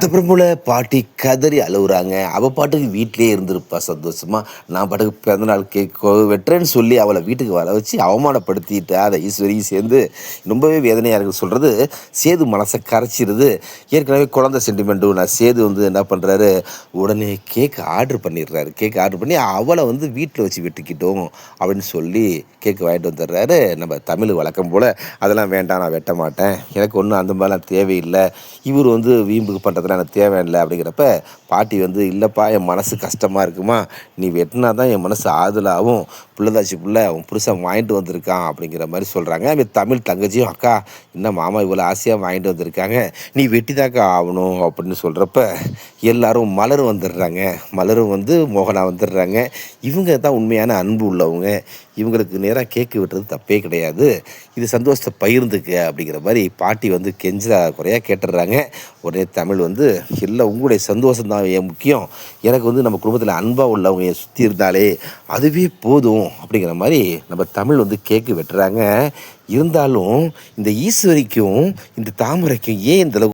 அப்புறம் போல பாட்டி கதறி அழுவுறாங்க. அவ பாட்டுக்கு வீட்லயே இருந்திருப்பா சந்தோஷமா. நான் பாட்டுக்கு பிறந்தநாள் கேக் வெட்டுறேன்னு சொல்லி அவள வீட்டுக்கு வர வச்சு அவமானப்படுத்திட்டா அந்த ஈஸ்வரியும் சேர்ந்து. ரொம்பவே வேதனையா இருக்கு சொல்றது. சேது மனச கரைச்சிருது. ஏற்கனவே குழந்தை சென்டிமெண்ட்டு நான் சேது வந்து என்ன பண்றாரு, உடனே கேக் ஆர்டர் பண்ணிடுறாரு. கேக் ஆர்டர் பண்ணி அவள வந்து வீட்ல வச்சு வெட்டிக்கிட்டோம் அப்படின்னு சொல்லி கேக் வாங்கிட்டு வந்துடுறாரு. நம்ம தமிழ் வழக்கம் போல, அதெல்லாம் வேண்டாம் நான் வெட்ட மாட்டேன். எனக்கு ஒண்ணும் அந்த மாரிலாம் தேவையில்ல. இவரு வந்து வீம்புக்கு பண்ணுறதுலாம் எனக்கு தேவையில்ல அப்படிங்கிறப்ப, பாட்டி வந்து இல்லப்பா என் மனசு கஷ்டமா இருக்கும்மா. நீ வெட்டினா தான் என் மனசு ஆறுதலாகும். புள்ளதாச்சி புள்ள உன் புருஷன் வாங்கிட்டு வந்திருக்கான் அப்படிங்கிற மாரி சொல்றாங்க. அவன் தமிழ் தங்கச்சியும் அக்கா என்ன மாமா இவ்வளோ ஆசையா வாங்கிட்டு வந்திருக்காங்க. நீ வெட்டிதாக்கா ஆவணும் அப்படின்னு சொல்றப்ப, எல்லாரும் மலரும் வந்துடுறாங்க. மலரும் வந்து மோகனா வந்துடுறாங்க. இவங்க தான் உண்மையான அன்பு உள்ளவங்க. இவங்களுக்கு நேரா கேக்கு வெட்டுறது தப்பே கிடையாது. இது சந்தோஷத்த பகிர்ந்துக்க அப்படிங்கிற மாரி பாட்டி வந்து கெஞ்சா குறையா கேட்டுர்றாங்க. உடனே தமிழ் வந்து, "இல்ல உங்களுடைய சந்தோஷம் தான் என் முக்கியம். எனக்கு வந்து நம்ம குடும்பத்தில அன்பா உள்ளவங்க என் சுத்தி இருந்தாலே அதுவே போதும்." அப்படிங்கிற மாரி நம்ம தமிழ் வந்து கேக்கு வெட்டுறாங்க. இருந்தாலும் இந்த ஈஸ்வரிக்கும், இந்த தாமரைக்கும் ஏன் இந்த அளவு